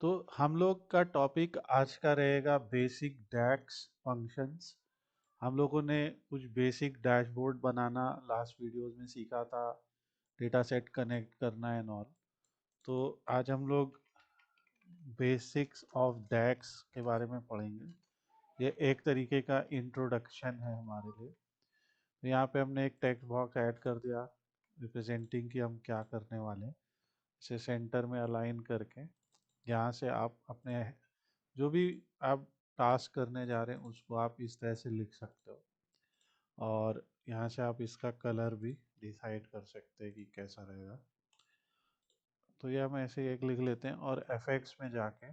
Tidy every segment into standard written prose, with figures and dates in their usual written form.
तो हम लोग का टॉपिक आज का रहेगा बेसिक डैक्स फंक्शंस। हम लोगों ने कुछ बेसिक डैशबोर्ड बनाना लास्ट वीडियोस में सीखा था, डेटा सेट कनेक्ट करना एंड ऑल। तो आज हम लोग बेसिक्स ऑफ डैक्स के बारे में पढ़ेंगे। ये एक तरीके का इंट्रोडक्शन है हमारे लिए। तो यहाँ पे हमने एक टेक्स्ट बॉक्स ऐड कर दिया रिप्रेजेंटिंग कि हम क्या करने वाले हैं। इसे सेंटर में अलाइन करके यहाँ से आप अपने जो भी आप टास्क करने जा रहे हैं उसको आप इस तरह से लिख सकते हो, और यहाँ से आप इसका कलर भी डिसाइड कर सकते हैं कि कैसा रहेगा। तो ये हम ऐसे ही एक लिख लेते हैं और एफेक्ट्स में जाके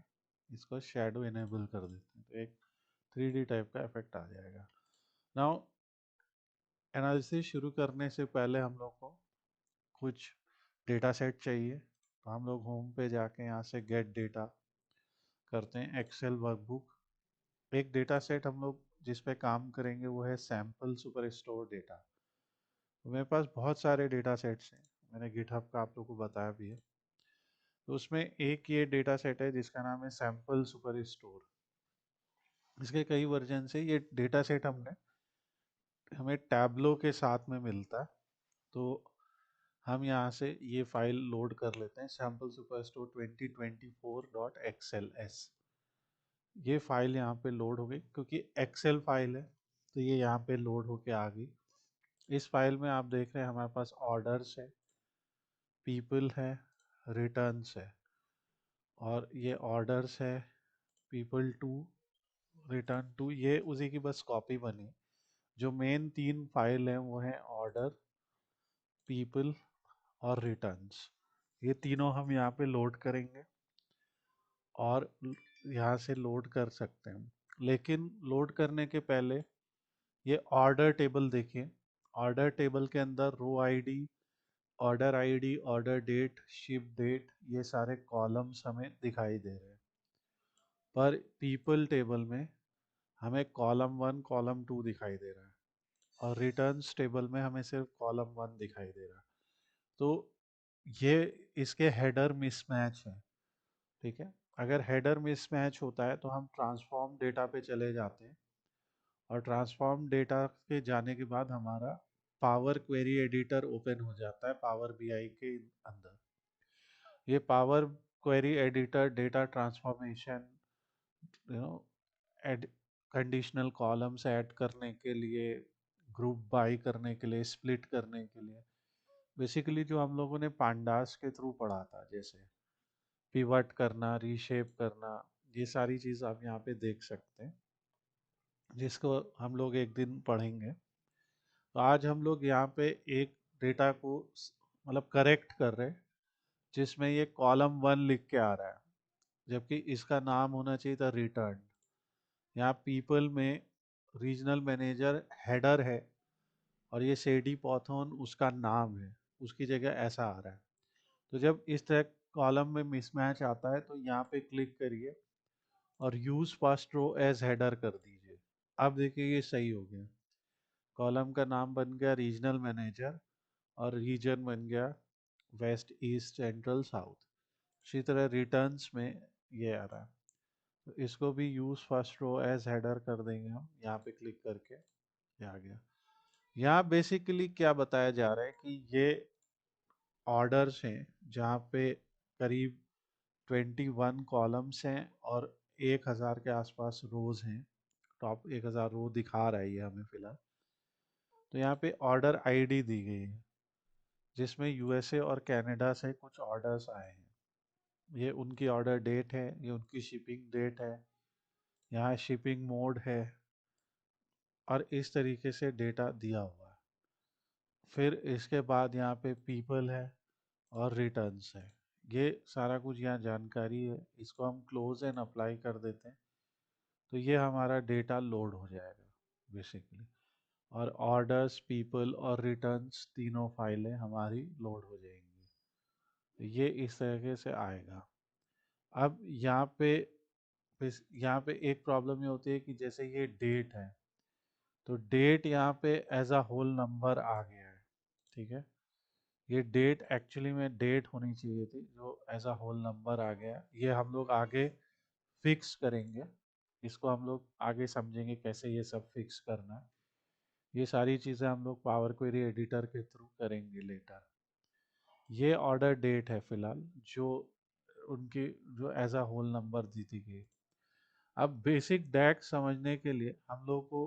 इसको शेडो इनेबल कर देते हैं, तो एक 3D टाइप का इफेक्ट आ जाएगा। नाउ एनालिसिस शुरू करने से पहले हम लोग को कुछ डेटा सेट चाहिए। तो हम लोग होम पे जाके यहाँ से गेट डेटा करते हैं, एक्सेल वर्कबुक। एक डेटा सेट हम लोग जिस पे काम करेंगे वो है सैम्पल सुपर स्टोर डेटा। तो मेरे पास बहुत सारे डेटा सेट्स हैं, मैंने गिटहब का आप लोग को बताया भी है। तो उसमें एक ये डेटा सेट है जिसका नाम है सैम्पल सुपर स्टोर। इसके कई वर्जन से ये डेटा सेट हमें टैबलो के साथ में मिलता है। तो हम यहाँ से ये फाइल लोड कर लेते हैं, सैम्पल सुपर स्टोर 2024.xls। ये फाइल यहाँ पे लोड हो गई क्योंकि एक्सेल फाइल है, तो ये यहाँ पे लोड होके आ गई। इस फाइल में आप देख रहे हैं हमारे पास ऑर्डर्स है, पीपल है, रिटर्न्स है। और ये ऑर्डर्स है, पीपल टू, रिटर्न टू, ये उसी की बस कॉपी बनी। जो मेन तीन फाइल हैं वो हैं ऑर्डर, पीपल और रिटर्न्स। ये तीनों हम यहाँ पे लोड करेंगे और यहाँ से लोड कर सकते हैं। लेकिन लोड करने के पहले ये ऑर्डर टेबल देखिए। ऑर्डर टेबल के अंदर row ID, order ID, order date, ship date, ये सारे कॉलम्स हमें दिखाई दे रहे हैं। पर पीपल टेबल में हमें कॉलम वन कॉलम टू दिखाई दे रहा है, और रिटर्न्स टेबल में हमें सिर्फ कॉलम वन दिखाई दे रहा है। तो ये इसके हेडर मिसमैच है। ठीक है, अगर हेडर मिसमैच होता है तो हम ट्रांसफॉर्म डेटा पे चले जाते हैं, और ट्रांसफॉर्म डेटा के जाने के बाद हमारा पावर क्वेरी एडिटर ओपन हो जाता है पावर बीआई के अंदर। ये power query editor data transformation, you know, add conditional columns add करने के लिए, ग्रुप बाई करने के लिए, स्प्लिट करने के लिए, बेसिकली जो हम लोगों ने पांडास के थ्रू पढ़ा था, जैसे पिवट करना, रीशेप करना, ये सारी चीज़ आप यहाँ पे देख सकते हैं, जिसको हम लोग एक दिन पढ़ेंगे। तो आज हम लोग यहाँ पे एक डेटा को मतलब करेक्ट कर रहे हैं, जिसमें ये कॉलम वन लिख के आ रहा है, जबकि इसका नाम होना चाहिए था रिटर्न। यहाँ पीपल में रीजनल मैनेजर हेडर है, और ये सेडी पॉथोन उसका नाम है, उसकी जगह ऐसा आ रहा है। तो जब इस तरह कॉलम में मिसमैच आता है तो यहाँ पे क्लिक करिए और use first row as header कर दीजिए। अब देखिए ये सही हो गया, कॉलम का नाम बन गया रीजनल मैनेजर और रीजन बन गया वेस्ट, ईस्ट, सेंट्रल, साउथ। इसी तरह रिटर्न्स में ये आ रहा है, तो इसको भी use first row as header कर देंगे हम, यहाँ पे क्लिक करके ये आ गया। यहाँ बेसिकली क्या बताया जा रहा है कि ये ऑर्डर्स हैं जहाँ पे करीब 21 कॉलम्स हैं और 1000 के आसपास रोज हैं। टॉप 1000 रो दिखा रहा है ये हमें फिलहाल। तो यहाँ पे ऑर्डर आईडी दी गई है, जिसमें यूएसए और कनाडा से कुछ ऑर्डर्स आए हैं। ये उनकी ऑर्डर डेट है, ये उनकी शिपिंग डेट है, यहाँ शिपिंग मोड है, और इस तरीके से डेटा दिया हुआ है। फिर इसके बाद यहाँ पे पीपल है और रिटर्न्स है। ये सारा कुछ यहाँ जानकारी है, इसको हम क्लोज एंड अप्लाई कर देते हैं, तो ये हमारा डेटा लोड हो जाएगा बेसिकली। और ऑर्डर्स, पीपल और रिटर्न्स तीनों फाइलें हमारी लोड हो जाएंगी। तो ये इस तरीके से आएगा। अब यहाँ पे एक प्रॉब्लम ये होती है कि जैसे ये डेट है, तो डेट यहाँ पे एज अ होल नंबर आ गया है। ठीक है, ये डेट एक्चुअली में डेट होनी चाहिए थी जो एज अ होल नंबर आ गया। ये हम लोग आगे फिक्स करेंगे, इसको हम लोग आगे समझेंगे कैसे ये सब फिक्स करना है। ये सारी चीज़ें हम लोग पावर क्वेरी एडिटर के थ्रू करेंगे लेटर। ये ऑर्डर डेट है फिलहाल जो उनकी जो एज अ होल नंबर दी थी गई। अब बेसिक डैक समझने के लिए हम लोग को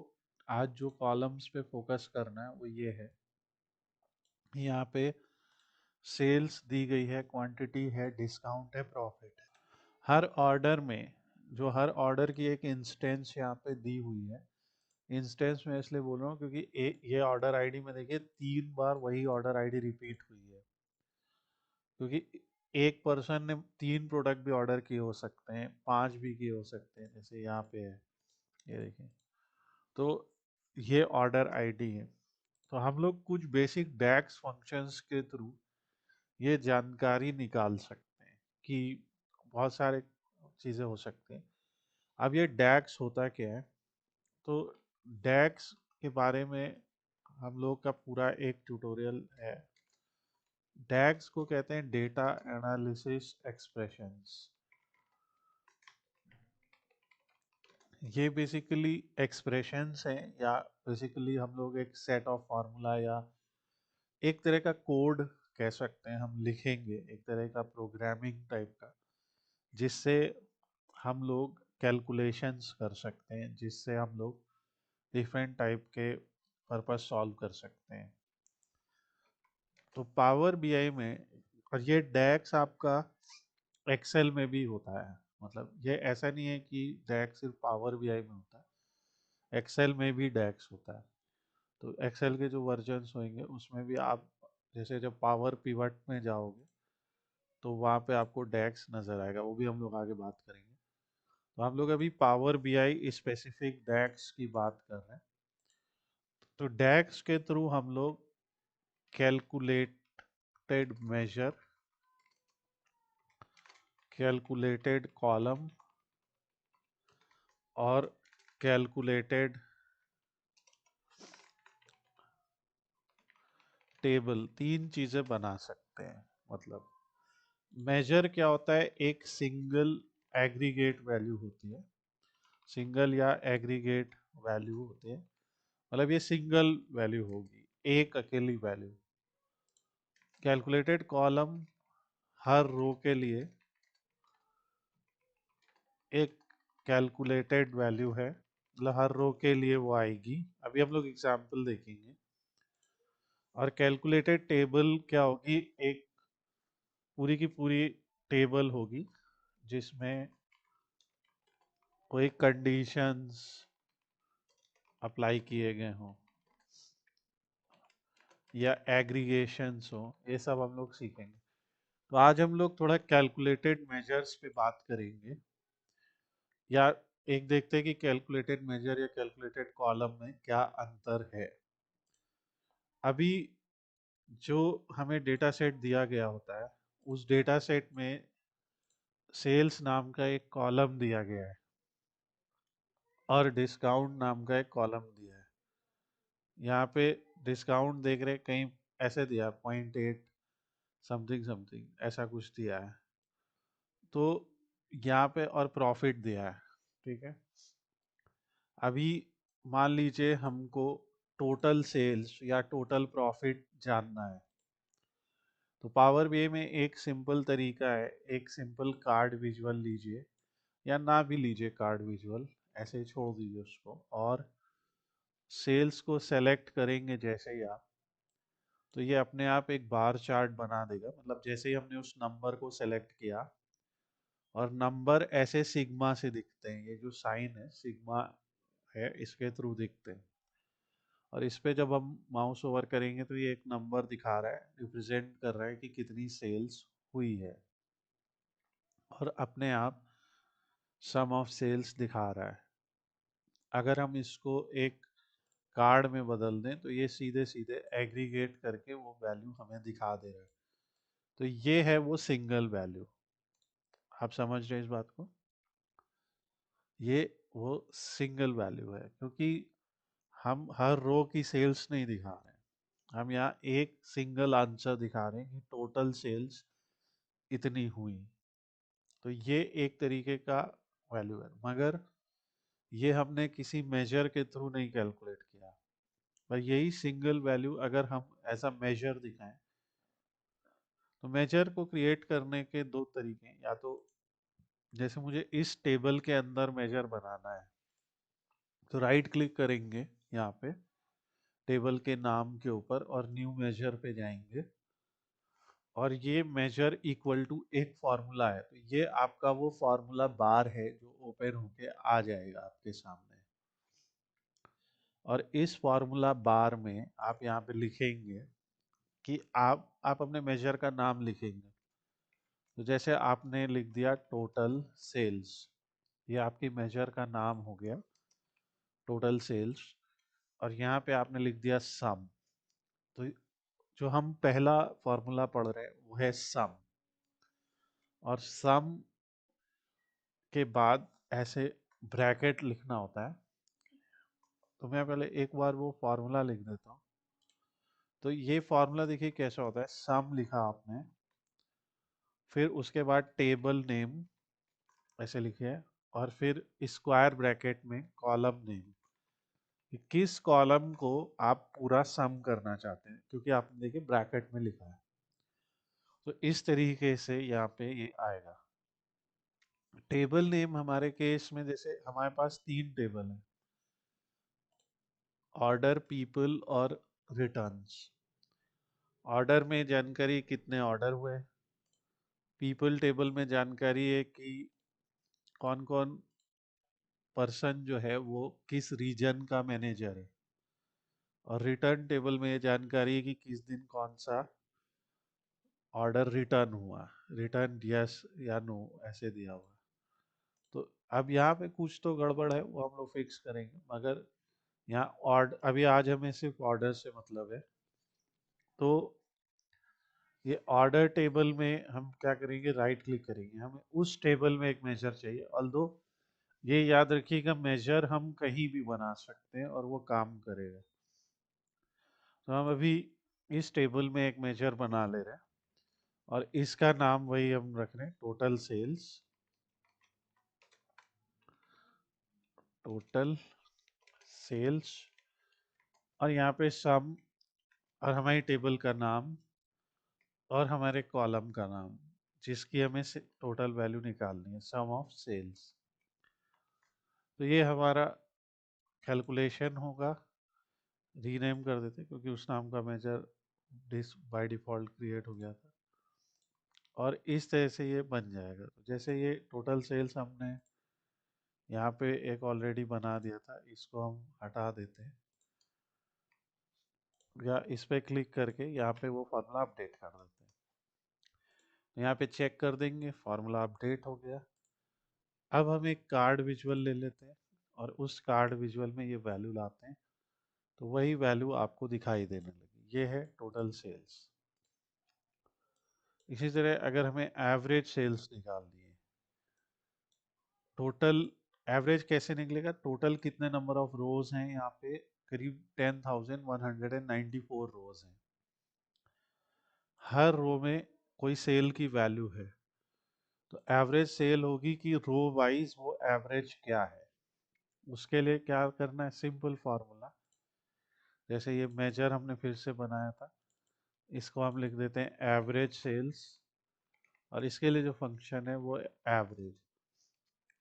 आज जो कॉलम्स पे फोकस करना है वो ये है। यहाँ पे सेल्स दी गई है, क्वांटिटी है, डिस्काउंट है, प्रॉफिट है। हर ऑर्डर में जो हर ऑर्डर की एक इंस्टेंस यहाँ पे दी हुई है। इंस्टेंस में इसलिए बोल रहा हूँ क्योंकि ये ऑर्डर आईडी में देखिए 3 बार वही ऑर्डर आईडी रिपीट हुई है, क्योंकि एक पर्सन ने 3 प्रोडक्ट भी ऑर्डर किए हो सकते हैं, 5 भी किए हो सकते हैं, जैसे यहाँ पे है, ये देखिए। तो ये ऑर्डर आईडी है। तो हम लोग कुछ बेसिक डैक्स फंक्शंस के थ्रू ये जानकारी निकाल सकते हैं कि बहुत सारे चीज़ें हो सकती हैं। अब ये डैक्स होता क्या है? तो डैक्स के बारे में हम लोग का पूरा एक ट्यूटोरियल है। डैक्स को कहते हैं डेटा एनालिसिस एक्सप्रेशंस। ये बेसिकली एक्सप्रेशंस हैं, या बेसिकली हम लोग एक सेट ऑफ फार्मूला या एक तरह का कोड कह सकते हैं, हम लिखेंगे एक तरह का प्रोग्रामिंग टाइप का, जिससे हम लोग कैलकुलेशंस कर सकते हैं, जिससे हम लोग डिफरेंट टाइप के पर्पस सॉल्व कर सकते हैं। तो पावर बीआई में, और ये डैक्स आपका एक्सेल में भी होता है, मतलब ये ऐसा नहीं है कि डैक्स सिर्फ पावर बीआई में होता है, एक्सेल में भी डैक्स होता है। तो एक्सेल के जो वर्जन्स होंगे उसमें भी आप जैसे जब पावर पिवट में जाओगे तो वहाँ पे आपको डैक्स नज़र आएगा, वो भी हम लोग आगे बात करेंगे। तो हम लोग अभी पावर बीआई स्पेसिफिक डैक्स की बात कर रहे हैं। तो डैक्स के थ्रू हम लोग कैलकुलेटेड मेजर, कैलकुलेटेड कॉलम और कैलकुलेटेड टेबल, 3 चीज़ें बना सकते हैं। मतलब मेजर क्या होता है? एक सिंगल एग्रीगेट वैल्यू होती है, सिंगल या एग्रीगेट वैल्यू होते हैं, मतलब ये सिंगल वैल्यू होगी, एक अकेली वैल्यू। कैलकुलेटेड कॉलम हर रो के लिए एक कैलकुलेटेड वैल्यू है, मतलब हर रो के लिए वो आएगी। अभी हम लोग एग्जांपल देखेंगे। और कैलकुलेटेड टेबल क्या होगी? एक पूरी की पूरी टेबल होगी जिसमें कोई कंडीशंस अप्लाई किए गए हों या एग्रीगेशंस हो, ये सब हम लोग सीखेंगे। तो आज हम लोग थोड़ा कैलकुलेटेड मेजर्स पे बात करेंगे, या एक देखते हैं कि कैलकुलेटेड मेजर या कैलकुलेटेड कॉलम में क्या अंतर है। अभी जो हमें डेटा सेट दिया गया होता है, उस डेटा सेट में सेल्स नाम का एक कॉलम दिया गया है और डिस्काउंट नाम का एक कॉलम दिया है। यहाँ पे डिस्काउंट देख रहे हैं, कहीं ऐसे दिया 0.8 समथिंग समथिंग ऐसा कुछ दिया है। तो यहाँ पे और प्रॉफिट दिया है, ठीक है। अभी मान लीजिए हमको टोटल सेल्स या टोटल प्रॉफिट जानना है। तो पावर बीआई में एक सिंपल तरीका है, एक सिंपल कार्ड विजुअल लीजिए या ना भी लीजिए कार्ड विजुअल, ऐसे ही छोड़ दीजिए उसको, और सेल्स को सेलेक्ट करेंगे जैसे ही आप, तो ये अपने आप एक बार चार्ट बना देगा। मतलब जैसे ही हमने उस नंबर को सेलेक्ट किया, और नंबर ऐसे सिग्मा से दिखते हैं, ये जो साइन है सिग्मा है, इसके थ्रू दिखते हैं। और इस पे जब हम माउस ओवर करेंगे तो ये एक नंबर दिखा रहा है, रिप्रेजेंट कर रहा है कि कितनी सेल्स हुई है, और अपने आप सम ऑफ सेल्स दिखा रहा है। अगर हम इसको एक कार्ड में बदल दें तो ये सीधे सीधे एग्रीगेट करके वो वैल्यू हमें दिखा दे रहा है। तो ये है वो सिंगल वैल्यू। आप समझ रहे हैं इस बात को? ये वो सिंगल वैल्यू है, क्योंकि हम हर रो की सेल्स नहीं दिखा रहे हैं, हम यहाँ एक सिंगल आंसर दिखा रहे हैं कि टोटल सेल्स इतनी हुई। तो ये एक तरीके का वैल्यू है, मगर ये हमने किसी मेजर के थ्रू नहीं कैलकुलेट किया। पर यही सिंगल वैल्यू अगर हम ऐसा मेजर दिखाएं, तो मेजर को क्रिएट करने के दो तरीके हैं। या तो जैसे मुझे इस टेबल के अंदर मेजर बनाना है, तो राइट क्लिक करेंगे यहाँ पे टेबल के नाम के ऊपर और न्यू मेजर पे जाएंगे, और ये मेजर इक्वल टू एक फॉर्मूला है। तो ये आपका वो फॉर्मूला बार है जो ओपन होके आ जाएगा आपके सामने। और इस फॉर्मूला बार में आप यहाँ पे लिखेंगे कि आप अपने मेजर का नाम लिखेंगे। तो जैसे आपने लिख दिया टोटल सेल्स, ये आपकी मेजर का नाम हो गया टोटल सेल्स। और यहाँ पे आपने लिख दिया सम। तो जो हम पहला फॉर्मूला पढ़ रहे हैं वो है सम, और सम के बाद ऐसे ब्रैकेट लिखना होता है। तो मैं पहले एक बार वो फॉर्मूला लिख देता हूँ। तो ये फॉर्मूला देखिए कैसा होता है, सम लिखा आपने, फिर उसके बाद टेबल नेम ऐसे लिखे, और फिर स्क्वायर ब्रैकेट में कॉलम नेम, कि किस कॉलम को आप पूरा सम करना चाहते हैं, क्योंकि आपने देखिए ब्रैकेट में लिखा है। तो इस तरीके से यहाँ पे ये आएगा। टेबल नेम हमारे केस में जैसे हमारे पास तीन टेबल हैं, ऑर्डर, पीपल और रिटर्न्स। ऑर्डर में जानकारी कितने ऑर्डर हुए, पीपल टेबल में जानकारी है कि कौन कौन पर्सन जो है वो किस रीजन का मैनेजर है, और रिटर्न टेबल में ये जानकारी है कि किस दिन कौन सा ऑर्डर रिटर्न हुआ, रिटर्न यस या नो ऐसे दिया हुआ। तो अब यहाँ पे कुछ तो गड़बड़ है, वो हम लोग फिक्स करेंगे, मगर यहाँ ऑर्डर अभी आज हमें सिर्फ ऑर्डर से मतलब है। तो ये ऑर्डर टेबल में हम क्या करेंगे, राइट क्लिक करेंगे, हमें उस टेबल में एक मेजर चाहिए। ऑल्दो ये याद रखिएगा मेजर हम कहीं भी बना सकते हैं और वो काम करेगा। तो हम अभी इस टेबल में एक मेजर बना ले रहे हैं, और इसका नाम वही हम रख रहे हैं टोटल सेल्स, टोटल सेल्स, और यहाँ पे सम, और हमारी टेबल का नाम, और हमारे कॉलम का नाम, जिसकी हमें टोटल वैल्यू निकालनी है, सम ऑफ सेल्स। तो ये हमारा कैलकुलेशन होगा। रीनेम कर देते क्योंकि उस नाम का मेजर बाय डिफॉल्ट क्रिएट हो गया था। और इस तरह से ये बन जाएगा। तो जैसे ये टोटल सेल्स हमने यहाँ पे एक ऑलरेडी बना दिया था, इसको हम हटा देते हैं, या इस पे क्लिक करके यहाँ पे वो फार्मूला अपडेट कर देते हैं। तो यहाँ पे चेक कर देंगे फार्मूला अपडेट हो गया। अब हम एक कार्ड विजुअल ले लेते हैं, और उस कार्ड विजुअल में ये वैल्यू लाते हैं, तो वही वैल्यू आपको दिखाई देने लगी। ये है टोटल सेल्स। इसी तरह अगर हमें एवरेज सेल्स निकालनी है, टोटल एवरेज कैसे निकलेगा, टोटल कितने नंबर ऑफ रोज हैं, यहाँ पे करीब 10,194 रोज हैं। हर रो में कोई सेल की वैल्यू है, तो एवरेज सेल होगी कि रो वाइज वो एवरेज क्या है। उसके लिए क्या करना है, सिंपल फॉर्मूला। जैसे ये मेजर हमने फिर से बनाया था, इसको हम लिख देते हैं एवरेज सेल्स, और इसके लिए जो फंक्शन है वो एवरेज।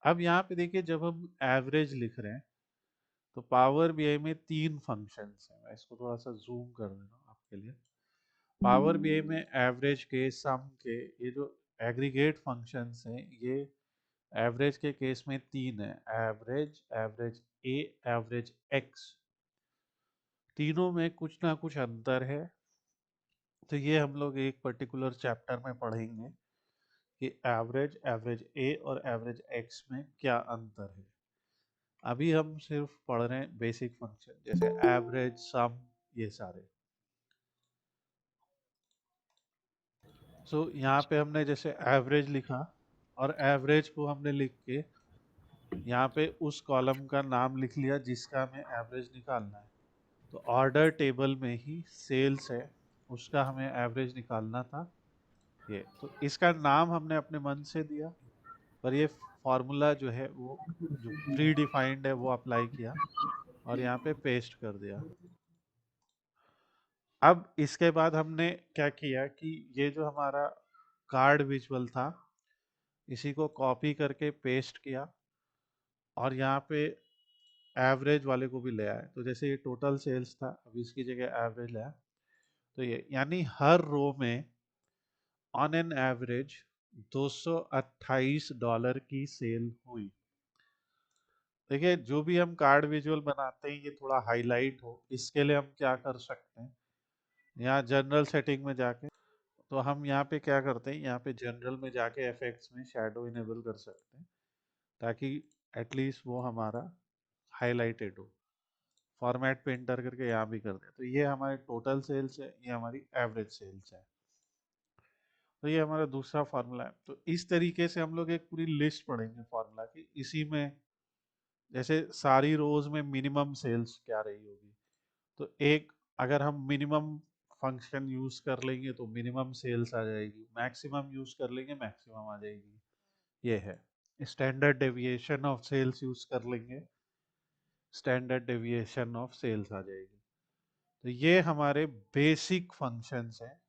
अब यहाँ पे देखिए जब हम एवरेज लिख रहे हैं, तो पावर बीआई में तीन फंक्शंस हैं। मैं इसको थोड़ा सा जूम कर देता हूँ आपके लिए। पावर बीआई में एवरेज के, सम के, ये जो एग्रीगेट फंक्शंस हैं, ये एवरेज के केस में तीन है, एवरेज, एवरेज ए, एवरेज एक्स। तीनों में कुछ ना कुछ अंतर है। तो ये हम लोग एक पर्टिकुलर चैप्टर में पढ़ेंगे कि एवरेज, एवरेज ए और एवरेज एक्स में क्या अंतर है। अभी हम सिर्फ पढ़ रहे हैं बेसिक फंक्शन, जैसे एवरेज, सम, ये सारे। यहाँ पे हमने जैसे एवरेज लिखा, और एवरेज को हमने लिख के यहाँ पे उस कॉलम का नाम लिख लिया जिसका हमें एवरेज निकालना है। तो ऑर्डर टेबल में ही सेल्स है, उसका हमें एवरेज निकालना था। ये तो इसका नाम हमने अपने मन से दिया, पर ये फॉर्मूला जो है वो जो प्री डिफाइंड है वो अप्लाई किया और यहाँ पे पेस्ट कर दिया। अब इसके बाद हमने क्या किया कि ये जो हमारा कार्ड विजुअल था, इसी को कॉपी करके पेस्ट किया और यहाँ पे एवरेज वाले को भी ले आए। तो जैसे ये टोटल सेल्स था, अब इसकी जगह एवरेज लाया। तो ये यानी हर रो में ऑन एन एवरेज $228 की सेल हुई। देखिए, जो भी हम कार्ड विजुअल बनाते हैं ये थोड़ा हाईलाइट हो, इसके लिए हम क्या कर सकते हैं, यहाँ जनरल सेटिंग में जाके, तो हम यहाँ पे क्या करते हैं, यहाँ पे जनरल में जाके इफेक्ट्स में शैडो इनेबल कर सकते हैं ताकि एटलीस्ट वो हमारा हाईलाइटेड हो। फॉर्मेट पे एंटर करके यहाँ भी कर दें। तो ये हमारे टोटल सेल्स है, ये हमारी एवरेज सेल्स है। तो ये हमारा दूसरा फार्मूला है। तो इस तरीके से हम लोग एक पूरी लिस्ट पढ़ेंगे फार्मूला की। इसी में जैसे सारी रोज में मिनिमम सेल्स क्या रही होगी, तो एक अगर हम मिनिमम फंक्शन यूज कर लेंगे तो मिनिमम सेल्स आ जाएगी, मैक्सिमम यूज कर लेंगे मैक्सिमम आ जाएगी। ये है standard deviation of sales use कर लेंगे, स्टैंडर्ड डेविएशन ऑफ सेल्स आ जाएगी। तो ये हमारे बेसिक फंक्शंस हैं,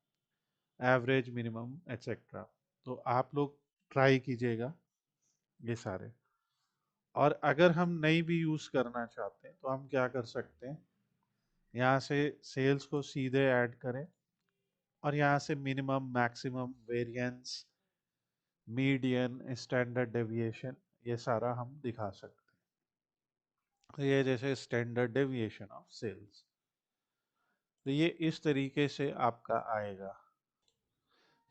एवरेज, मिनिमम, एटसेट्रा। तो आप लोग ट्राई कीजिएगा ये सारे। और अगर हम नहीं भी यूज करना चाहते हैं तो हम क्या कर सकते हैं, यहाँ से सेल्स को सीधे ऐड करें और यहाँ से minimum, maximum, variance, median, standard deviation, ये सारा हम दिखा सकते हैं। तो ये जैसे स्टैंडर्ड डेविएशन ऑफ सेल्स, तो ये इस तरीके से आपका आएगा।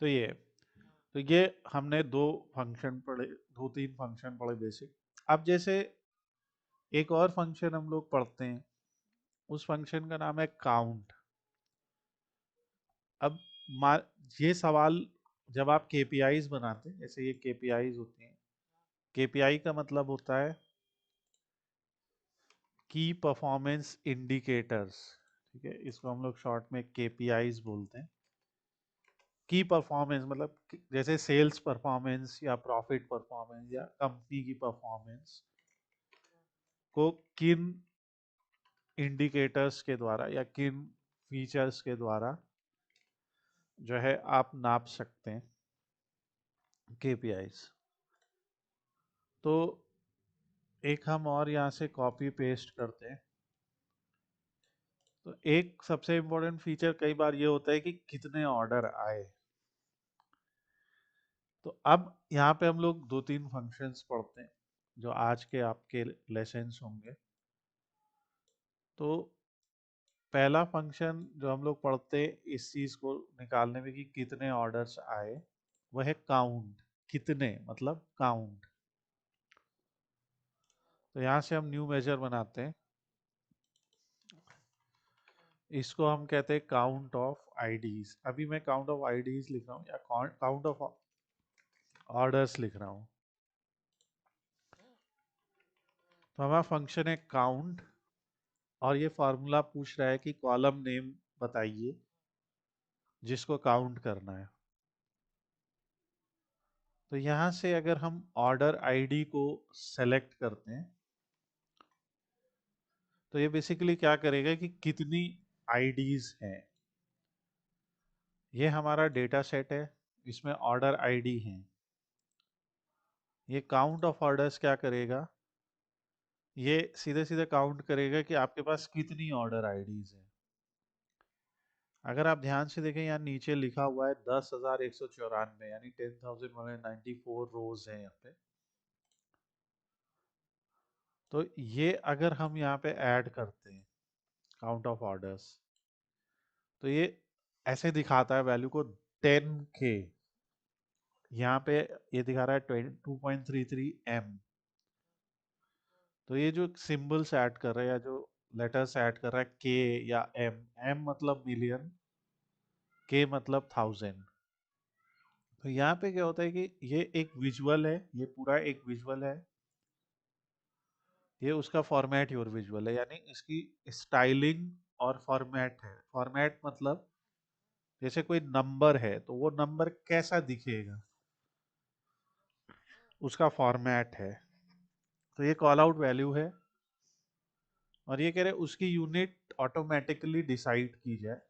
तो ये हमने दो फंक्शन पढ़े, दो तीन फंक्शन पढ़े बेसिक। अब जैसे एक और फंक्शन हम लोग पढ़ते हैं, उस फंक्शन का नाम है काउंट। अब ये सवाल जब आप केपीआईज बनाते हैं, जैसे ये केपीआईज होती हैं, केपीआई का मतलब होता है की परफॉर्मेंस इंडिकेटर्स, ठीक है, इसको हम लोग शॉर्ट में केपीआईज बोलते हैं। की परफॉर्मेंस मतलब जैसे सेल्स परफॉर्मेंस या प्रॉफिट परफॉर्मेंस या कंपनी की परफॉर्मेंस को किन इंडिकेटर्स के द्वारा या किन फीचर्स के द्वारा जो है आप नाप सकते हैं, केपीआईज। तो एक हम और यहाँ से कॉपी पेस्ट करते हैं। तो एक सबसे इम्पोर्टेंट फीचर कई बार ये होता है कि कितने ऑर्डर आए। तो अब यहाँ पे हम लोग दो तीन फंक्शंस पढ़ते हैं जो आज के आपके लेसन्स होंगे। तो पहला फंक्शन जो हम लोग पढ़ते हैं इस चीज को निकालने में कि कितने ऑर्डर्स आए, वह है काउंट। कितने मतलब काउंट। तो यहाँ से हम न्यू मेजर बनाते हैं, इसको हम कहते हैं काउंट ऑफ आईडीज। अभी मैं काउंट ऑफ आईडीज लिख रहा हूँ या काउंट ऑफ ऑर्डर्स लिख रहा हूँ। तो हमारा फंक्शन है काउंट और ये फॉर्मूला पूछ रहा है कि कॉलम नेम बताइए जिसको काउंट करना है। तो यहाँ से अगर हम ऑर्डर आईडी को सेलेक्ट करते हैं तो ये बेसिकली क्या करेगा कि कितनी आईडीज हैं। ये हमारा डेटा सेट है, इसमें ऑर्डर आईडी है। ये काउंट ऑफ ऑर्डर्स क्या करेगा, ये सीधे सीधे काउंट करेगा कि आपके पास कितनी ऑर्डर आईडीज हैं। अगर आप ध्यान से देखें यहाँ नीचे लिखा हुआ है 10,194, यानी 10,194 रोज है यहाँ पे। तो ये अगर हम यहाँ पे ऐड करते हैं काउंट ऑफ ऑर्डर्स, तो ये ऐसे दिखाता है वैल्यू को 10K। यहाँ पे ये दिखा रहा है 2.33M। तो ये जो सिंबल्स ऐड कर रहा है या जो लेटर्स ऐड कर रहा है के या एम, एम मतलब मिलियन, के मतलब 1000। तो यहाँ पे क्या होता है कि ये एक विजुअल है, ये पूरा एक विजुअल है, ये उसका फॉर्मेट योर विजुअल है, यानी इसकी स्टाइलिंग और फॉर्मेट है। फॉर्मेट मतलब जैसे कोई नंबर है तो वो नंबर कैसा दिखेगा, उसका फॉर्मेट है। तो ये कॉल आउट वैल्यू है और ये कह रहे उसकी यूनिट ऑटोमेटिकली डिसाइड की जाए,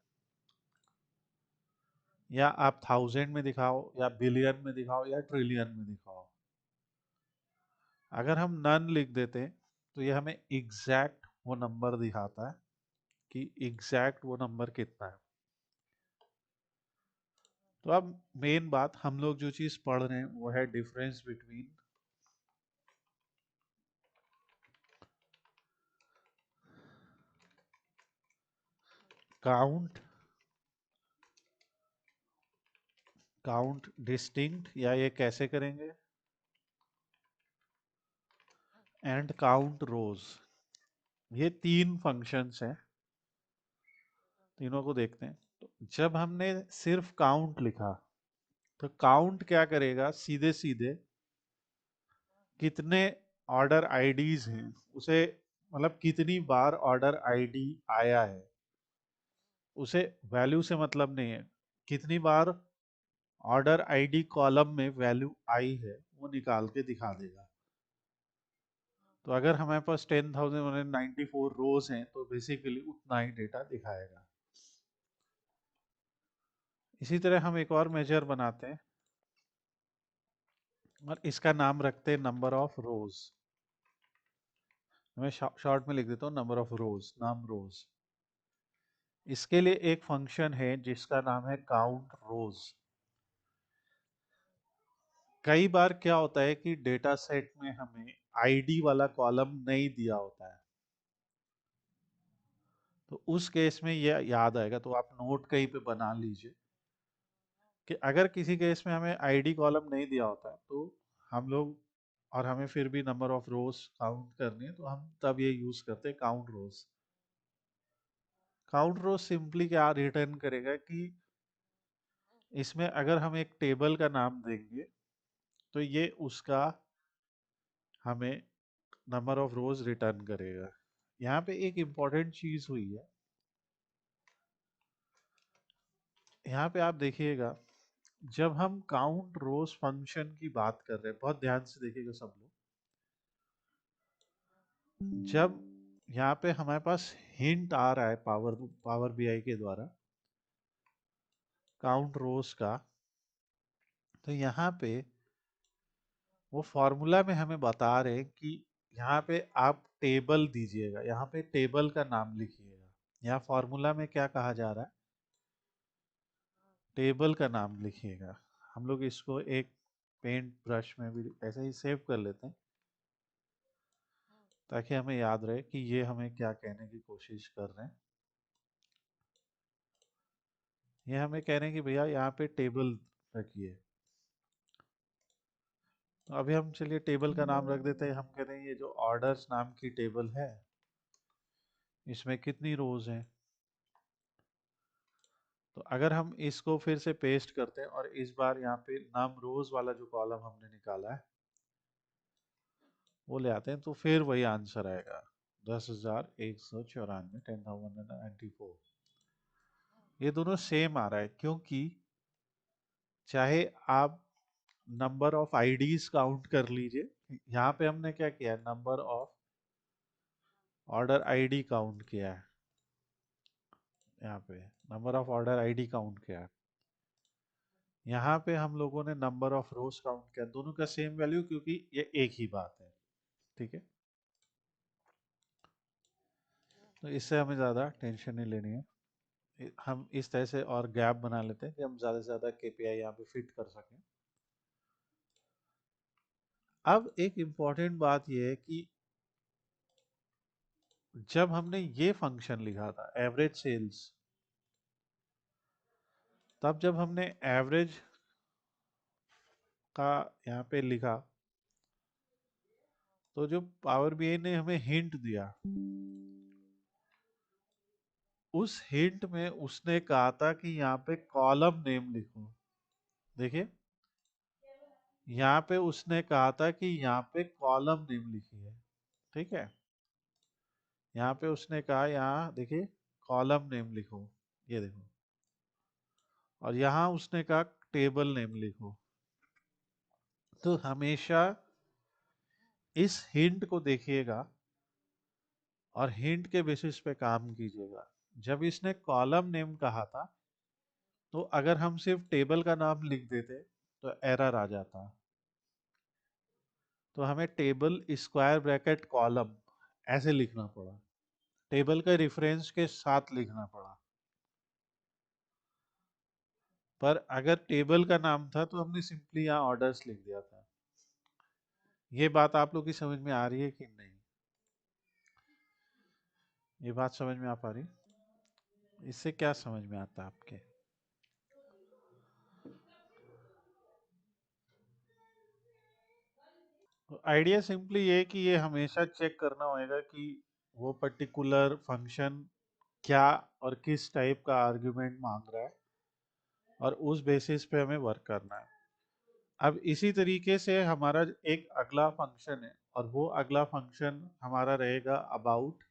या आप थाउजेंड में दिखाओ या बिलियन में दिखाओ या ट्रिलियन में दिखाओ। अगर हम नन लिख देते तो ये हमें एग्जैक्ट वो नंबर दिखाता है कि एग्जैक्ट वो नंबर कितना है। तो अब मेन बात हम लोग जो चीज पढ़ रहे हैं वो है difference between count, count distinct, या ये कैसे करेंगे, एंड काउंट रोज। ये तीन फंक्शंस हैं, तीनों को देखते हैं। तो जब हमने सिर्फ काउंट लिखा तो काउंट क्या करेगा, सीधे सीधे कितने ऑर्डर आईडीज हैं उसे, मतलब कितनी बार ऑर्डर आईडी आया है, उसे वैल्यू से मतलब नहीं है, कितनी बार ऑर्डर आईडी कॉलम में वैल्यू आई है वो निकाल के दिखा देगा। तो अगर हमारे पास 10,194 रोज हैं तो बेसिकली उतना ही डेटा दिखाएगा। इसी तरह हम एक और मेजर बनाते हैं और इसका नाम रखते हैं नंबर ऑफ रोज। मैं शॉर्ट में लिख देता हूँ नंबर ऑफ रोज, नाम रोज। इसके लिए एक फंक्शन है जिसका नाम है काउंट रोज। कई बार क्या होता है कि डेटा सेट में हमें आईडी वाला कॉलम नहीं दिया होता है, तो उस केस में ये याद आएगा, तो आप नोट कहीं पे बना लीजिए कि अगर किसी केस में हमें आईडी कॉलम नहीं दिया होता है तो हम लोग, और हमें फिर भी नंबर ऑफ रोज काउंट करनी है, तो हम तब ये यूज करते हैं काउंट रोज। काउंट रोज सिंपली क्या रिटर्न करेगा कि इसमें अगर हम एक टेबल का नाम देंगे तो ये उसका हमें नंबर ऑफ रोज रिटर्न करेगा। यहाँ पे एक इंपॉर्टेंट चीज हुई है, यहाँ पे आप देखिएगा, जब हम काउंट रोज फंक्शन की बात कर रहे हैं, बहुत ध्यान से देखिएगा सब लोग, जब यहाँ पे हमारे पास हिंट आ रहा है पावर बीआई के द्वारा काउंट रोज का, तो यहाँ पे वो फॉर्मूला में हमें बता रहे हैं कि यहाँ पे आप टेबल दीजिएगा, यहाँ पे टेबल का नाम लिखिएगा। यहाँ फॉर्मूला में क्या कहा जा रहा है, टेबल का नाम लिखिएगा। हम लोग इसको एक पेंट ब्रश में भी ऐसे ही सेव कर लेते हैं ताकि हमें याद रहे कि ये हमें क्या कहने की कोशिश कर रहे हैं। ये हमें कह रहे हैं कि भैया यहाँ पे टेबल रखिए। तो अभी हम चलिए टेबल का नाम रख देते हैं। हम कह रहे हैं ये जो ऑर्डर्स नाम की टेबल है इसमें कितनी रोज हैं। तो अगर हम इसको फिर से पेस्ट करते हैं और इस बार यहाँ पे नाम रोज वाला जो कॉलम हमने निकाला है वो ले आते हैं, तो फिर वही आंसर आएगा 10,194, 10,194। ये दोनों सेम आ रहा है क्योंकि चाहे आप नंबर ऑफ आईडीज काउंट कर लीजिए, यहाँ पे हमने क्या किया, number of order ID count किया है, यहाँ पे number of order ID count किया है, यहाँ पे हम लोगों ने नंबर ऑफ रोज काउंट किया, दोनों का सेम वैल्यू क्योंकि ये एक ही बात है। ठीक है, तो इससे हमें ज़्यादा टेंशन नहीं लेनी है। हम इस तरह से और गैप बना लेते हैं कि हम ज़्यादा से ज़्यादा केपीआई यहाँ पे फिट कर सकें। अब एक इम्पॉर्टेंट बात यह है कि जब हमने ये फंक्शन लिखा था एवरेज सेल्स, तब जब हमने एवरेज का यहाँ पे लिखा तो जो पावर बीआई ने हमें हिंट दिया, उस हिंट में उसने कहा था कि यहाँ पे कॉलम नेम लिखो। देखिए यहाँ पे उसने कहा था कि यहाँ पे कॉलम नेम लिखी है। ठीक है, यहाँ पे उसने कहा, यहाँ देखिए कॉलम नेम लिखो, ये देखो, और यहाँ उसने कहा टेबल नेम लिखो। तो हमेशा इस हिंट को देखिएगा और हिंट के बेसिस पे काम कीजिएगा। जब इसने कॉलम नेम कहा था तो अगर हम सिर्फ टेबल का नाम लिख देते तो एरर आ जाता। तो हमें टेबल स्क्वायर ब्रैकेट कॉलम ऐसे लिखना पड़ा, टेबल के रेफरेंस के साथ लिखना पड़ा। पर अगर टेबल का नाम था तो हमने सिंपली यहाँ ऑर्डर्स लिख दिया था। ये बात आप लोग की समझ में आ रही है कि नहीं? ये बात समझ में आ पा रही? इससे क्या समझ में आता है आपके? आइडिया सिंपली ये है कि ये हमेशा चेक करना होगा कि वो पर्टिकुलर फंक्शन क्या और किस टाइप का आर्गुमेंट मांग रहा है, और उस बेसिस पे हमें वर्क करना है। अब इसी तरीके से हमारा एक अगला फंक्शन है, और वो अगला फंक्शन हमारा रहेगा about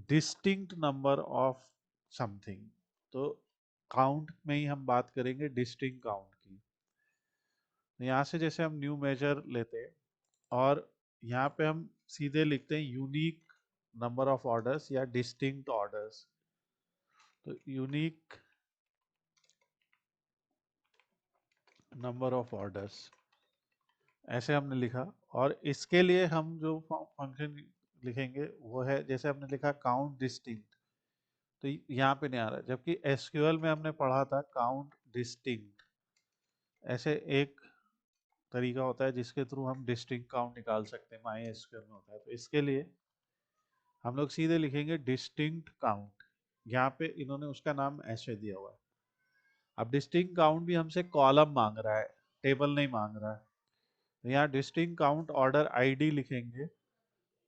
distinct number of something. तो काउंट में ही हम बात करेंगे डिस्टिंक्ट काउंट की। तो यहाँ से जैसे हम न्यू मेजर लेते हैं और यहाँ पे हम सीधे लिखते हैं यूनिक नंबर ऑफ ऑर्डर्स या डिस्टिंक्ट ऑर्डर्स। तो यूनिक नंबर ऑफ ऑर्डर्स ऐसे हमने लिखा, और इसके लिए हम जो फंक्शन लिखेंगे वो है, जैसे हमने लिखा काउंट डिस्टिंक्ट, तो यहाँ पे नहीं आ रहा, जबकि एसक्यूएल में हमने पढ़ा था काउंट डिस्टिंक्ट। ऐसे एक तरीका होता है जिसके थ्रू हम डिस्टिंक्ट काउंट निकाल सकते हैं, माई एसक्यूएल में होता है। तो इसके लिए हम लोग सीधे लिखेंगे डिस्टिंक्ट काउंट। यहाँ पे इन्होंने उसका नाम ऐसे दिया हुआ है। अब डिस्टिंक्ट काउंट भी हमसे कॉलम मांग रहा है, टेबल नहीं मांग रहा है। तो यहाँ डिस्टिंक्ट काउंट ऑर्डर आईडी लिखेंगे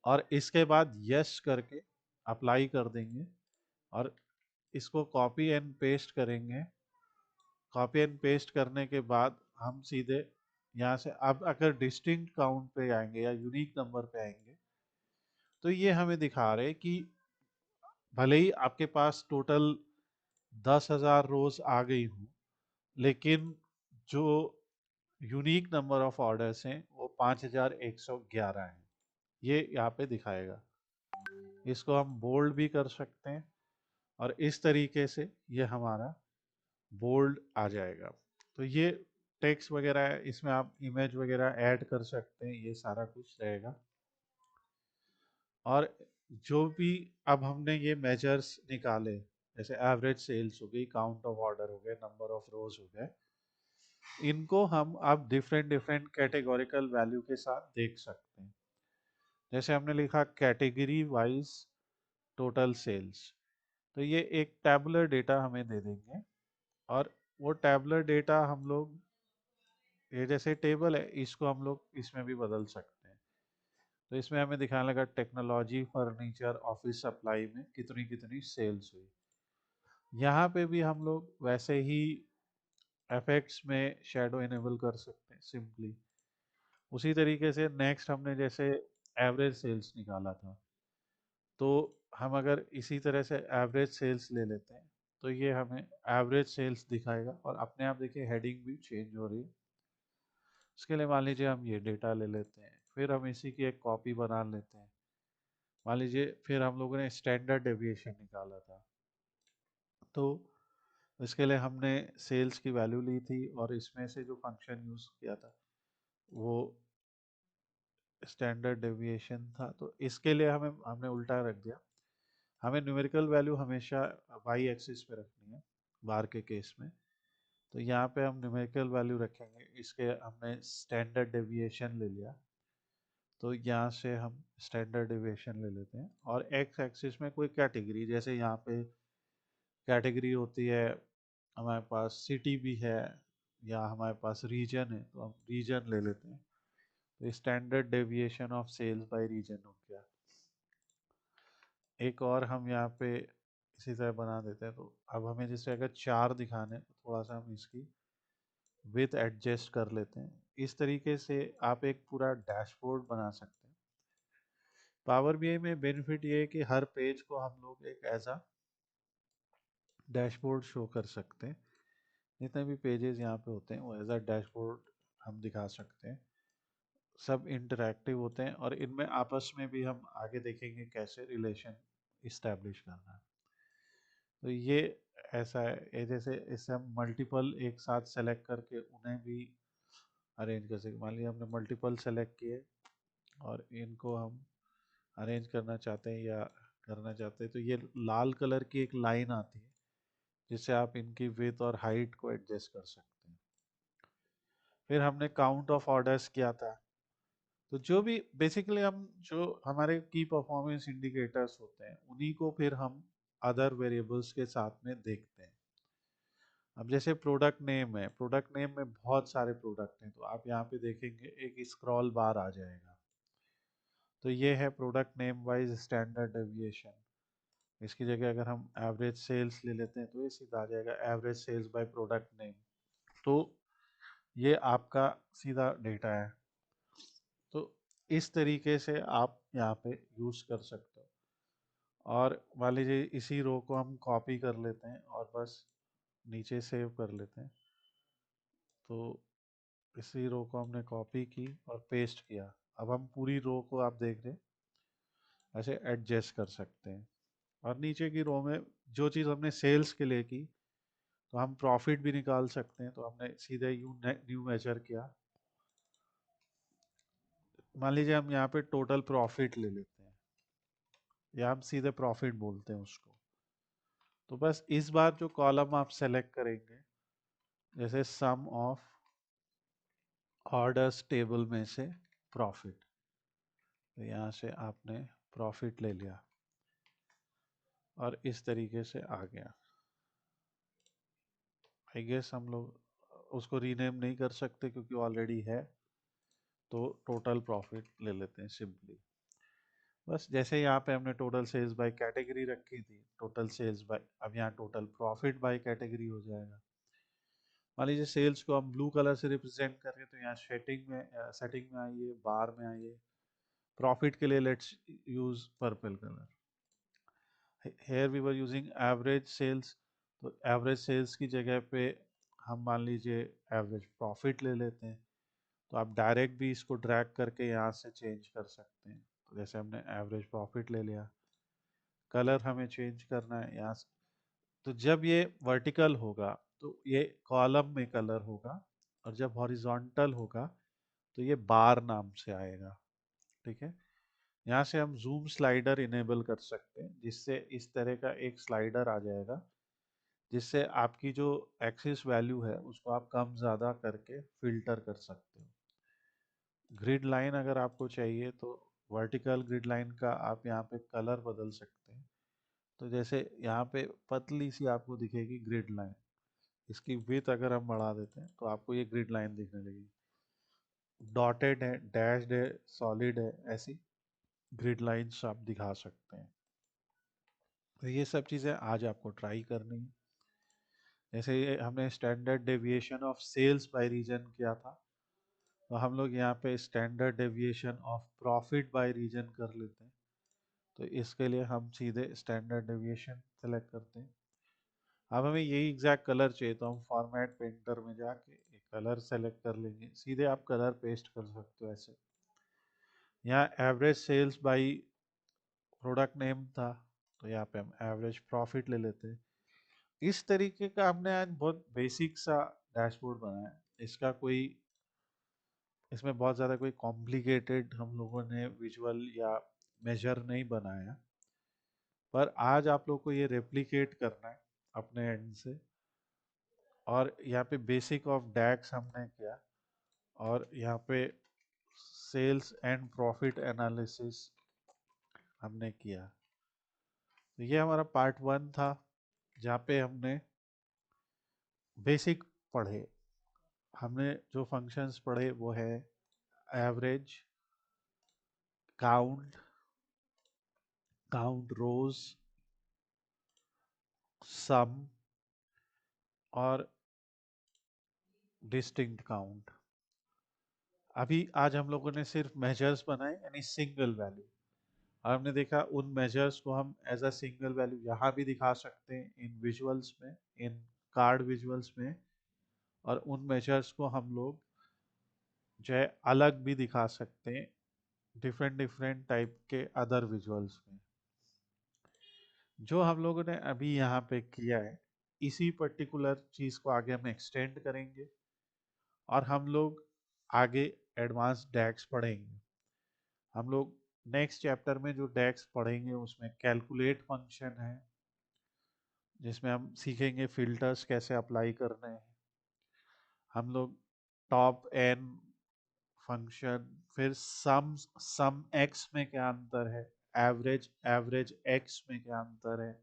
और इसके बाद यस करके अप्लाई कर देंगे, और इसको कॉपी एंड पेस्ट करेंगे। कॉपी एंड पेस्ट करने के बाद हम सीधे यहाँ से अब अगर डिस्टिंक्ट काउंट पे आएंगे या यूनिक नंबर पे आएंगे, तो ये हमें दिखा रहे कि भले ही आपके पास टोटल 10,000 रोज आ गई हूँ, लेकिन जो यूनिक नंबर ऑफ ऑर्डर्स हैं वो 5,111 हैं। ये यहाँ पे दिखाएगा। इसको हम बोल्ड भी कर सकते हैं, और इस तरीके से ये हमारा बोल्ड आ जाएगा। तो ये टेक्स्ट वगैरह है, इसमें आप इमेज वगैरह ऐड कर सकते हैं, ये सारा कुछ रहेगा। और जो भी अब हमने ये मेजर्स निकाले, जैसे एवरेज सेल्स हो गई, काउंट ऑफ ऑर्डर हो गए, नंबर ऑफ रोज हो गए, इनको हम अब डिफरेंट डिफरेंट कैटेगोरिकल वैल्यू के साथ देख सकते हैं। जैसे हमने लिखा कैटेगरी वाइज टोटल सेल्स, तो ये एक टैबुलर डेटा हमें दे देंगे, और वो टैबुलर डेटा हम लोग, ये जैसे टेबल है, इसको हम लोग इसमें भी बदल सकते हैं। तो इसमें हमें दिखाने लगा टेक्नोलॉजी, फर्नीचर, ऑफिस सप्लाई में कितनी कितनी सेल्स हुई। यहाँ पे भी हम लोग वैसे ही इफेक्ट्स में शेडो इनेबल कर सकते हैं सिंपली। उसी तरीके से नेक्स्ट हमने जैसे एवरेज सेल्स निकाला था, तो हम अगर इसी तरह से एवरेज सेल्स ले लेते हैं तो ये हमें एवरेज सेल्स दिखाएगा, और अपने आप देखिए हेडिंग भी चेंज हो रही है। इसके लिए मान लीजिए हम ये डेटा ले लेते हैं, फिर हम इसी की एक कॉपी बना लेते हैं। मान लीजिए फिर हम लोगों ने स्टैंडर्ड डेविएशन निकाला था, तो इसके लिए हमने सेल्स की वैल्यू ली थी और इसमें से जो फंक्शन यूज़ किया था वो स्टैंडर्ड डेविएशन था। तो इसके लिए हमने उल्टा रख दिया। हमें न्यूमेरिकल वैल्यू हमेशा वाई एक्सिस पे रखनी है बार के केस में। तो यहाँ पे हम न्यूमेरिकल वैल्यू रखेंगे, इसके हमने स्टैंडर्ड डेविएशन ले लिया, तो यहाँ से हम स्टैंडर्ड डेविएशन ले लेते हैं। और एक्स एक्सिस में कोई कैटेगरी, जैसे यहाँ पे कैटेगरी होती है हमारे पास सिटी भी है या हमारे पास रीजन है, तो हम रीजन ले लेते हैं। तो standard deviation of sales by region हो गया। एक और हम यहाँ पे इसी तरह बना देते हैं। तो अब हमें जैसे अगर 4 दिखाने तो थोड़ा सा हम इसकी विथ एडजस्ट कर लेते हैं। इस तरीके से आप एक पूरा डैशबोर्ड बना सकते हैं। पावर बीआई में बेनिफिट ये है कि हर पेज को हम लोग एक ऐसा डैशबोर्ड शो कर सकते हैं। जितने भी पेजेस यहाँ पे होते हैं वो एज अ डैशबोर्ड हम दिखा सकते हैं। सब इंटरैक्टिव होते हैं और इनमें आपस में भी हम आगे देखेंगे कैसे रिलेशन इस्टेब्लिश करना है। तो ये ऐसा है, ये जैसे इससे हम मल्टीपल एक साथ सेलेक्ट करके उन्हें भी अरेंज कर सकते। मान लिया हमने मल्टीपल सेलेक्ट किए और इनको हम अरेंज करना चाहते हैं या करना चाहते हैं, तो ये लाल कलर की एक लाइन आती है जिससे आप इनकी विड्थ और हाइट को एडजस्ट कर सकते हैं। फिर हमने काउंट ऑफ ऑर्डर्स किया था। तो जो भी बेसिकली हम जो हमारे की परफॉर्मेंस इंडिकेटर्स होते हैं उन्हीं को फिर हम अदर वेरिएबल्स के साथ में देखते हैं। अब जैसे प्रोडक्ट नेम है, प्रोडक्ट नेम में बहुत सारे प्रोडक्ट हैं, तो आप यहाँ पे देखेंगे एक स्क्रॉल बार आ जाएगा। तो ये है product name wise standard deviation. इसकी जगह अगर हम एवरेज सेल्स ले लेते हैं तो ये सीधा आ जाएगा average sales by product name. तो ये आपका सीधा डेटा है। तो इस तरीके से आप यहाँ पे यूज कर सकते हो। और मान लीजिए इसी रो को हम कॉपी कर लेते हैं और बस नीचे सेव कर लेते हैं। तो इसी रो को हमने कॉपी की और पेस्ट किया। अब हम पूरी रो को आप देख रहे हैं ऐसे एडजस्ट कर सकते हैं। और नीचे की रो में जो चीज़ हमने सेल्स के लिए की, तो हम प्रॉफिट भी निकाल सकते हैं। तो हमने सीधे यू न्यू मेजर किया। मान लीजिए हम यहाँ पे टोटल प्रॉफिट ले लेते हैं या हम सीधे प्रॉफिट बोलते हैं उसको। तो बस इस बार जो कॉलम आप सेलेक्ट करेंगे, जैसे सम ऑफ ऑर्डर्स टेबल में से प्रॉफिट, तो यहाँ से आपने प्रॉफिट ले लिया और इस तरीके से आ गया। आई गेस हम लोग उसको रीनेम नहीं कर सकते क्योंकि ऑलरेडी है, तो टोटल प्रॉफिट ले लेते हैं सिंपली। बस जैसे यहाँ पे हमने टोटल सेल्स बाय कैटेगरी रखी थी, टोटल सेल्स बाय, अब यहाँ टोटल प्रॉफिट बाय कैटेगरी हो जाएगा। मान लीजिए सेल्स को हम ब्लू कलर से रिप्रेजेंट कर रहे हैं, तो यहाँ सेटिंग में आइए, बार में आइए। प्रॉफिट के लिए let's use purple colour. Here we were using average sales, तो एवरेज सेल्स की जगह पे हम मान लीजिए एवरेज प्रॉफिट ले लेते हैं। तो आप डायरेक्ट भी इसको ड्रैग करके यहाँ से चेंज कर सकते हैं। तो जैसे हमने एवरेज प्रॉफिट ले लिया, कलर हमें चेंज करना है यहाँ से। तो जब ये वर्टिकल होगा तो ये कॉलम में कलर होगा, और जब हॉरिजॉन्टल होगा तो ये बार नाम से आएगा। ठीक है। यहाँ से हम जूम स्लाइडर इनेबल कर सकते हैं, जिससे इस तरह का एक स्लाइडर आ जाएगा, जिससे आपकी जो एक्सिस वैल्यू है उसको आप कम ज़्यादा करके फिल्टर कर सकते हो। ग्रिड लाइन अगर आपको चाहिए तो वर्टिकल ग्रिड लाइन का आप यहाँ पे कलर बदल सकते हैं। तो जैसे यहाँ पे पतली सी आपको दिखेगी ग्रिड लाइन, इसकी विड्थ अगर हम बढ़ा देते हैं तो आपको ये ग्रिड लाइन दिखने लगेगी। डॉटेड है, डैश्ड है, सॉलिड है, ऐसी ग्रिड लाइंस आप दिखा सकते हैं। तो ये सब चीज़ें आज आपको ट्राई करनी है। जैसे ये हमने standard deviation of sales by region किया था, तो हम लोग यहाँ पे standard deviation of profit by region कर लेते हैं। तो इसके लिए हम सीधे स्टैंडर्ड डेविएशन सेलेक्ट करते हैं। अब हमें यही एग्जैक्ट कलर चाहिए, तो हम फॉर्मेट पेंटर में जाके एक कलर सेलेक्ट कर लेंगे। सीधे आप कलर पेस्ट कर सकते हो ऐसे। यहाँ average sales by product name था, तो यहाँ पे हम एवरेज प्रॉफिट ले लेते हैं। इस तरीके का हमने आज बहुत बेसिक सा डैशबोर्ड बनाया है। इसका कोई, इसमें बहुत ज़्यादा कोई कॉम्प्लिकेटेड हम लोगों ने विजुअल या मेजर नहीं बनाया, पर आज आप लोग को ये रेप्लिकेट करना है अपने एंड से। और यहाँ पे बेसिक ऑफ डैक्स हमने किया, और यहाँ पे सेल्स एंड प्रॉफिट एनालिसिस हमने किया। तो ये हमारा पार्ट 1 था, जहाँ पे हमने बेसिक पढ़े। हमने जो फंक्शंस पढ़े वो है एवरेज, काउंट, काउंट रोज, सम और डिस्टिंक्ट काउंट। अभी आज हम लोगों ने सिर्फ मेजर्स बनाए, यानी सिंगल वैल्यू। हमने देखा उन मेजर्स को हम एज अ सिंगल वैल्यू यहाँ भी दिखा सकते हैं इन विजुअल्स में, इन कार्ड विजुअल्स में, और उन मेजर्स को हम लोग जो है अलग भी दिखा सकते हैं डिफरेंट डिफरेंट टाइप के अदर विजुअल्स में। जो हम लोगों ने अभी यहाँ पे किया है, इसी पर्टिकुलर चीज़ को आगे हम एक्सटेंड करेंगे और हम लोग आगे एडवांस डैक्स पढ़ेंगे। हम लोग नेक्स्ट चैप्टर में जो डैक्स पढ़ेंगे उसमें कैलकुलेट फंक्शन है, जिसमें हम सीखेंगे फिल्टर्स कैसे अप्लाई करने हैं। हम लोग टॉप एन फंक्शन, फिर सम एक्स में क्या अंतर है, एवरेज एवरेज एक्स में क्या अंतर है,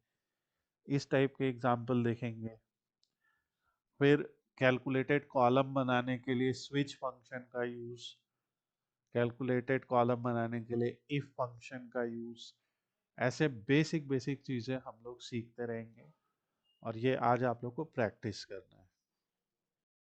इस टाइप के एग्जाम्पल देखेंगे। फिर कैलकुलेटेड कॉलम बनाने के लिए स्विच फंक्शन का यूज, कैलकुलेटेड कॉलम बनाने के लिए इफ फंक्शन का यूज, ऐसे बेसिक बेसिक चीजें हम लोग सीखते रहेंगे और ये आज आप लोग को प्रैक्टिस करना है।